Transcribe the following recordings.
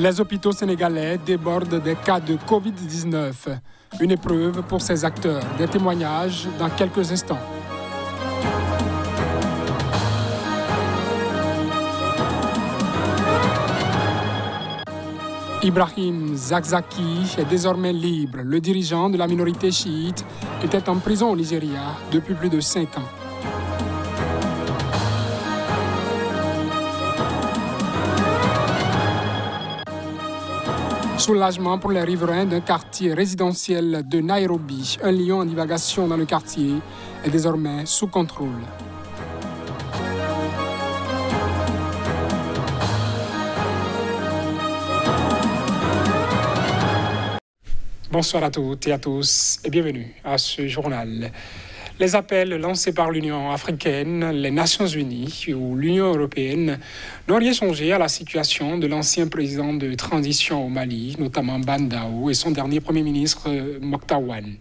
Les hôpitaux sénégalais débordent des cas de Covid-19. Une épreuve pour ces acteurs. Des témoignages dans quelques instants. Ibrahim Zakzaki est désormais libre. Le dirigeant de la minorité chiite était en prison au Nigeria depuis plus de 5 ans. Soulagement pour les riverains d'un quartier résidentiel de Nairobi. Un lion en divagation dans le quartier est désormais sous contrôle. Bonsoir à toutes et à tous et bienvenue à ce journal. Les appels lancés par l'Union africaine, les Nations unies ou l'Union européenne n'ont rien changé à la situation de l'ancien président de transition au Mali, notamment Ban Dao, et son dernier Premier ministre Mokhtar Ouane.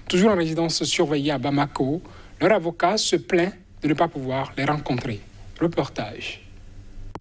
Toujours en résidence surveillée à Bamako, leur avocat se plaint de ne pas pouvoir les rencontrer. Reportage.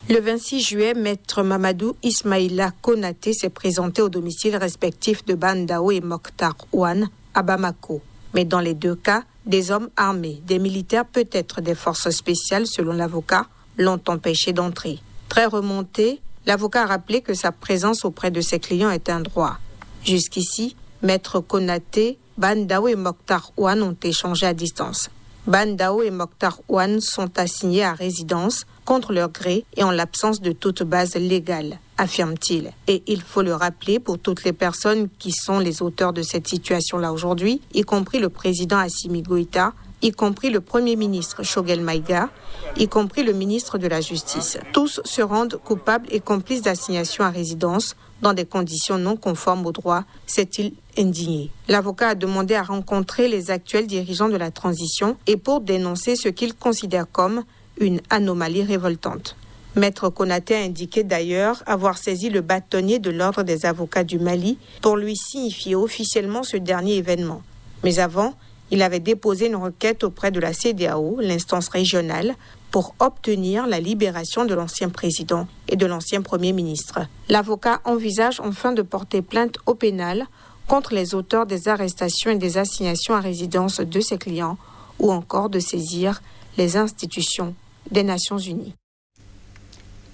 Le 26 juillet, Maître Mamadou Ismaïla Konaté s'est présenté au domicile respectif de Ban Dao et Mokhtar Ouane à Bamako. Mais dans les deux cas, des hommes armés, des militaires, peut-être des forces spéciales selon l'avocat, l'ont empêché d'entrer. Très remonté, l'avocat a rappelé que sa présence auprès de ses clients est un droit. Jusqu'ici, Maître Konaté, Ban Dao et Mokhtar Ouane ont échangé à distance. Ban Dao et Mokhtar Ouane sont assignés à résidence contre leur gré et en l'absence de toute base légale, affirme-t-il. Et il faut le rappeler pour toutes les personnes qui sont les auteurs de cette situation-là aujourd'hui, y compris le président Assimi Goïta, y compris le Premier ministre Choguel Maïga, y compris le ministre de la Justice. Tous se rendent coupables et complices d'assignation à résidence dans des conditions non conformes au droit, s'est-il indigné. L'avocat a demandé à rencontrer les actuels dirigeants de la transition et pour dénoncer ce qu'il considère comme une anomalie révoltante. Maître Konaté a indiqué d'ailleurs avoir saisi le bâtonnier de l'Ordre des avocats du Mali pour lui signifier officiellement ce dernier événement. Mais avant, il avait déposé une requête auprès de la CEDEAO, l'instance régionale, pour obtenir la libération de l'ancien président et de l'ancien Premier ministre. L'avocat envisage enfin de porter plainte au pénal contre les auteurs des arrestations et des assignations à résidence de ses clients ou encore de saisir les institutions des Nations unies.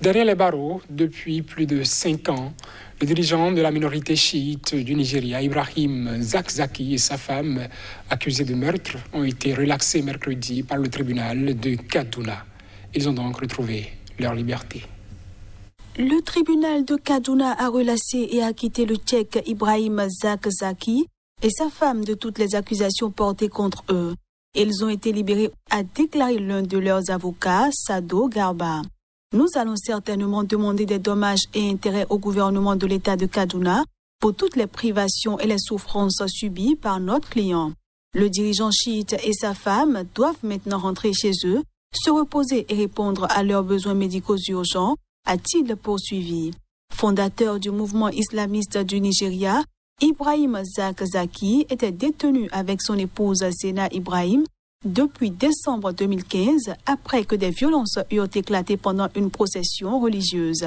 Derrière les barreaux, depuis plus de 5 ans, le dirigeant de la minorité chiite du Nigeria, Ibrahim Zakzaki, et sa femme, accusés de meurtre, ont été relaxés mercredi par le tribunal de Kaduna. Ils ont donc retrouvé leur liberté. Le tribunal de Kaduna a relaxé et acquitté le Tchèque Ibrahim Zakzaki et sa femme de toutes les accusations portées contre eux. Ils ont été libérés, a déclaré l'un de leurs avocats, Sado Garba. Nous allons certainement demander des dommages et intérêts au gouvernement de l'État de Kaduna pour toutes les privations et les souffrances subies par notre client. Le dirigeant chiite et sa femme doivent maintenant rentrer chez eux, se reposer et répondre à leurs besoins médicaux urgents, a-t-il poursuivi. Fondateur du mouvement islamiste du Nigeria, Ibrahim Zakzaki était détenu avec son épouse Sena Ibrahim depuis décembre 2015 après que des violences eurent éclaté pendant une procession religieuse.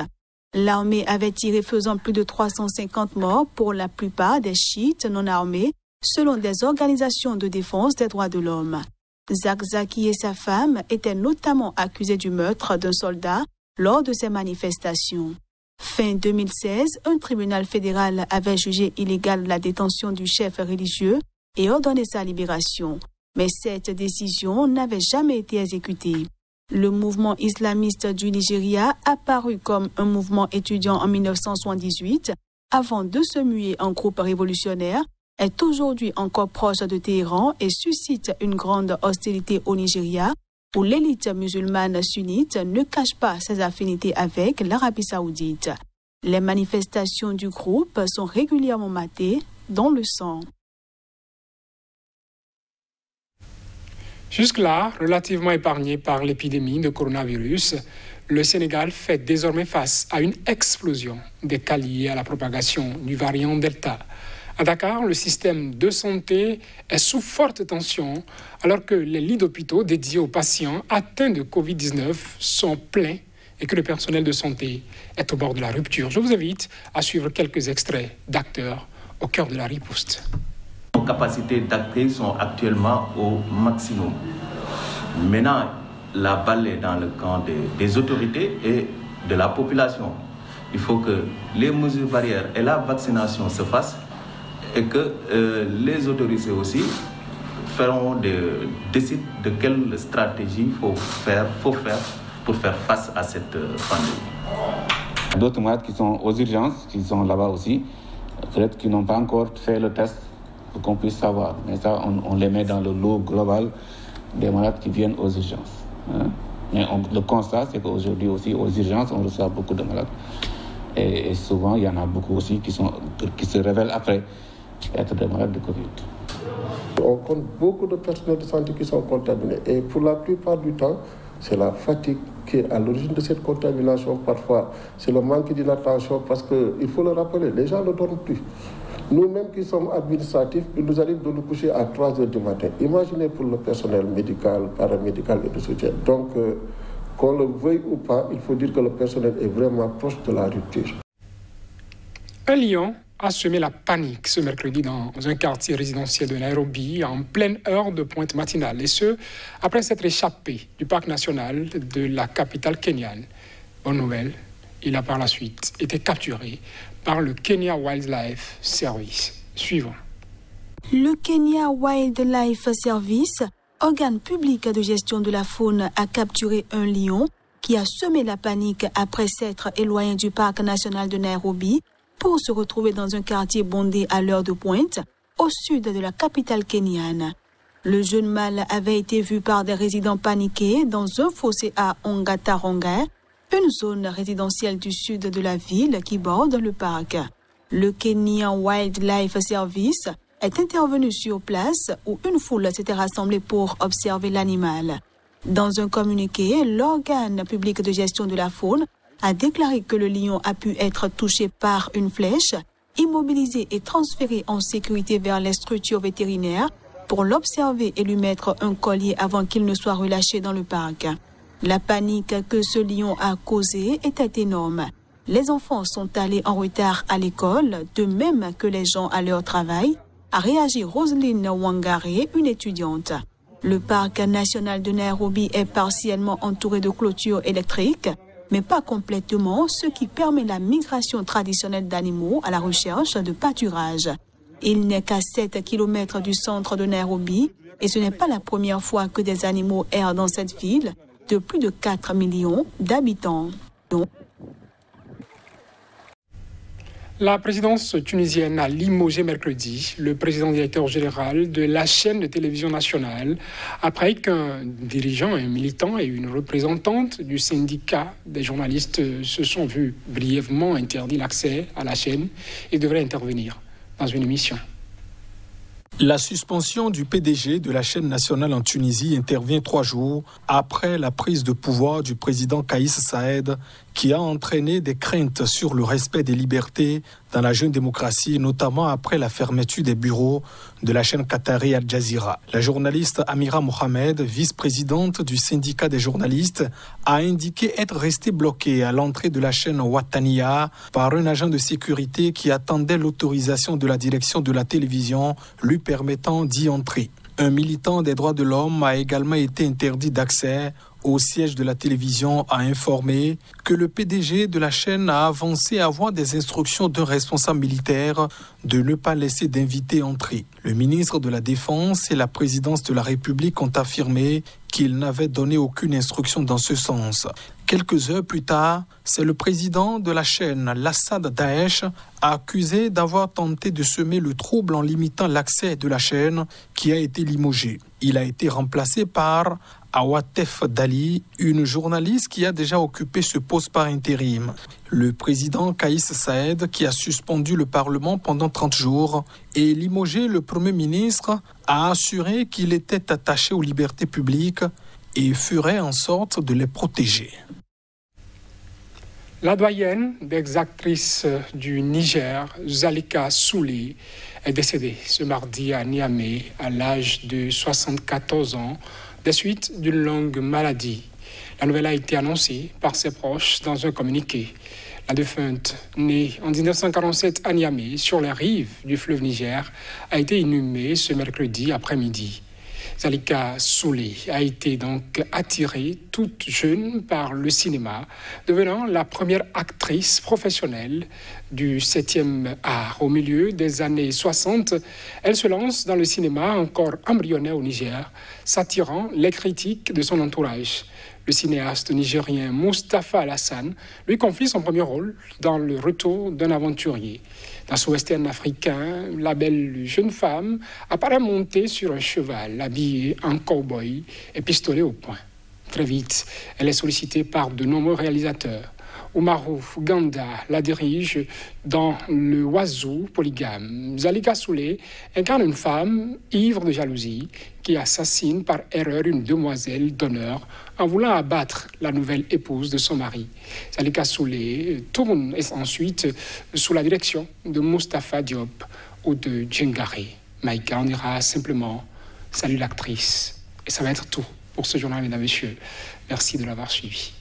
L'armée avait tiré faisant plus de 350 morts pour la plupart des chiites non armés selon des organisations de défense des droits de l'homme. Zakzaki et sa femme étaient notamment accusés du meurtre d'un soldat lors de ces manifestations. Fin 2016, un tribunal fédéral avait jugé illégale la détention du chef religieux et ordonné sa libération. Mais cette décision n'avait jamais été exécutée. Le mouvement islamiste du Nigeria, apparu comme un mouvement étudiant en 1978, avant de se muer en groupe révolutionnaire, est aujourd'hui encore proche de Téhéran et suscite une grande hostilité au Nigeria, où l'élite musulmane sunnite ne cache pas ses affinités avec l'Arabie saoudite. Les manifestations du groupe sont régulièrement matées dans le sang. Jusque-là, relativement épargné par l'épidémie de coronavirus, le Sénégal fait désormais face à une explosion des cas liés à la propagation du variant Delta. À Dakar, le système de santé est sous forte tension alors que les lits d'hôpitaux dédiés aux patients atteints de Covid-19 sont pleins et que le personnel de santé est au bord de la rupture. Je vous invite à suivre quelques extraits d'acteurs au cœur de la riposte. Nos capacités d'accueil sont actuellement au maximum. Maintenant, la balle est dans le camp des autorités et de la population. Il faut que les mesures barrières et la vaccination se fassent et que les autorités aussi décident de quelle stratégie faut faire pour faire face à cette pandémie. D'autres malades qui sont aux urgences, qui sont là-bas aussi, peut-être qui n'ont pas encore fait le test pour qu'on puisse savoir. Mais ça, on les met dans le lot global des malades qui viennent aux urgences. Mais le constat, c'est qu'aujourd'hui aussi, aux urgences, on reçoit beaucoup de malades. Et souvent, il y en a beaucoup aussi qui se révèlent après être des malades de Covid. On compte beaucoup de personnels de santé qui sont contaminés. Et pour la plupart du temps, c'est la fatigue qui est à l'origine de cette contamination. Parfois, c'est le manque d'inattention parce qu'il faut le rappeler, les gens ne dorment plus. Nous-mêmes qui sommes administratifs, il nous arrive de nous coucher à 3 heures du matin. Imaginez pour le personnel médical, paramédical et de soutien. Donc, qu'on le veuille ou pas, il faut dire que le personnel est vraiment proche de la rupture. Un lion a semé la panique ce mercredi dans un quartier résidentiel de Nairobi en pleine heure de pointe matinale. Et ce, après s'être échappé du parc national de la capitale kenyane. Bonne nouvelle, il a par la suite été capturé par le Kenya Wildlife Service. Suivant. Le Kenya Wildlife Service, organe public de gestion de la faune, a capturé un lion qui a semé la panique après s'être éloigné du parc national de Nairobi pour se retrouver dans un quartier bondé à l'heure de pointe, au sud de la capitale kenyane. Le jeune mâle avait été vu par des résidents paniqués dans un fossé à Ongataronga, une zone résidentielle du sud de la ville qui borde le parc. Le Kenya Wildlife Service est intervenu sur place où une foule s'était rassemblée pour observer l'animal. Dans un communiqué, l'organe public de gestion de la faune a déclaré que le lion a pu être touché par une flèche, immobilisé et transféré en sécurité vers les structures vétérinaires pour l'observer et lui mettre un collier avant qu'il ne soit relâché dans le parc. La panique que ce lion a causée était énorme. Les enfants sont allés en retard à l'école, de même que les gens à leur travail, a réagi Roselyne Wangare, une étudiante. Le parc national de Nairobi est partiellement entouré de clôtures électriques, mais pas complètement, ce qui permet la migration traditionnelle d'animaux à la recherche de pâturage. Il n'est qu'à 7 km du centre de Nairobi et ce n'est pas la première fois que des animaux errent dans cette ville de plus de 4 millions d'habitants. La présidence tunisienne a limogé mercredi le président directeur général de la chaîne de télévision nationale après qu'un dirigeant, un militant et une représentante du syndicat des journalistes se sont vus brièvement interdire l'accès à la chaîne et devraient intervenir dans une émission. La suspension du PDG de la chaîne nationale en Tunisie intervient 3 jours après la prise de pouvoir du président Kaïs Saïed, qui a entraîné des craintes sur le respect des libertés dans la jeune démocratie, notamment après la fermeture des bureaux de la chaîne qatari Al Jazeera. La journaliste Amira Mohamed, vice-présidente du syndicat des journalistes, a indiqué être restée bloquée à l'entrée de la chaîne Watania par un agent de sécurité qui attendait l'autorisation de la direction de la télévision lui permettant d'y entrer. Un militant des droits de l'homme a également été interdit d'accès au siège de la télévision, a informé que le PDG de la chaîne a avancé à avoir des instructions d'un responsable militaire de ne pas laisser d'invités entrer. Le ministre de la Défense et la présidence de la République ont affirmé qu'ils n'avaient donné aucune instruction dans ce sens. Quelques heures plus tard, c'est le président de la chaîne, Lassad Daesh, accusé d'avoir tenté de semer le trouble en limitant l'accès de la chaîne qui a été limogé. Il a été remplacé par Awatef Dali, une journaliste qui a déjà occupé ce poste par intérim. Le président Kaïs Saïed, qui a suspendu le Parlement pendant 30 jours et limogé le Premier ministre, a assuré qu'il était attaché aux libertés publiques et ferait en sorte de les protéger. La doyenne des actrices du Niger, Zalika Souley, est décédée ce mardi à Niamey à l'âge de 74 ans des suites d'une longue maladie. La nouvelle a été annoncée par ses proches dans un communiqué. La défunte, née en 1947 à Niamey, sur les rives du fleuve Niger, a été inhumée ce mercredi après-midi. Zalika Soulé a été donc attirée toute jeune par le cinéma, devenant la première actrice professionnelle du 7e art. Au milieu des années 60, elle se lance dans le cinéma encore embryonnaire au Niger, s'attirant les critiques de son entourage. Le cinéaste nigérien Mustapha Alassane lui confie son premier rôle dans Le Retour d'un aventurier. Dans ce western africain, la belle jeune femme apparaît montée sur un cheval, habillée en cow-boy et pistolet au poing. Très vite, elle est sollicitée par de nombreux réalisateurs. Oumarou Ganda la dirige dans Le Oiseau polygame. Zalika Soulé incarne une femme ivre de jalousie qui assassine par erreur une demoiselle d'honneur en voulant abattre la nouvelle épouse de son mari. Zalika Soulé tourne ensuite sous la direction de Mustapha Diop ou de Djengaré. Maïka en dira simplement « Salut l'actrice ». Et ça va être tout pour ce journal, mesdames et messieurs. Merci de l'avoir suivi.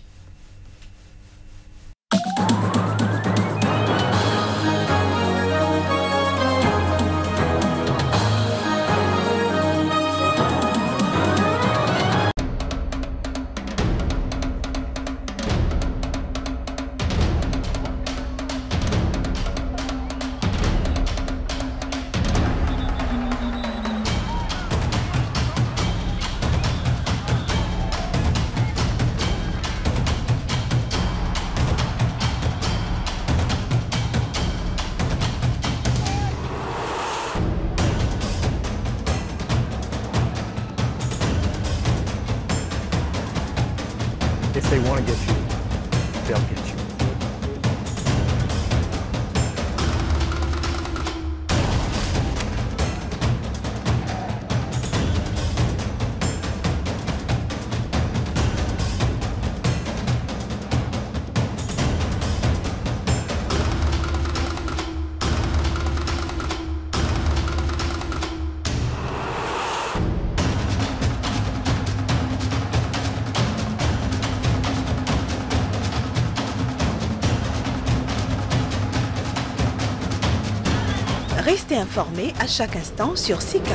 If they want to get you, they'll get you. Restez informés à chaque instant sur Sika.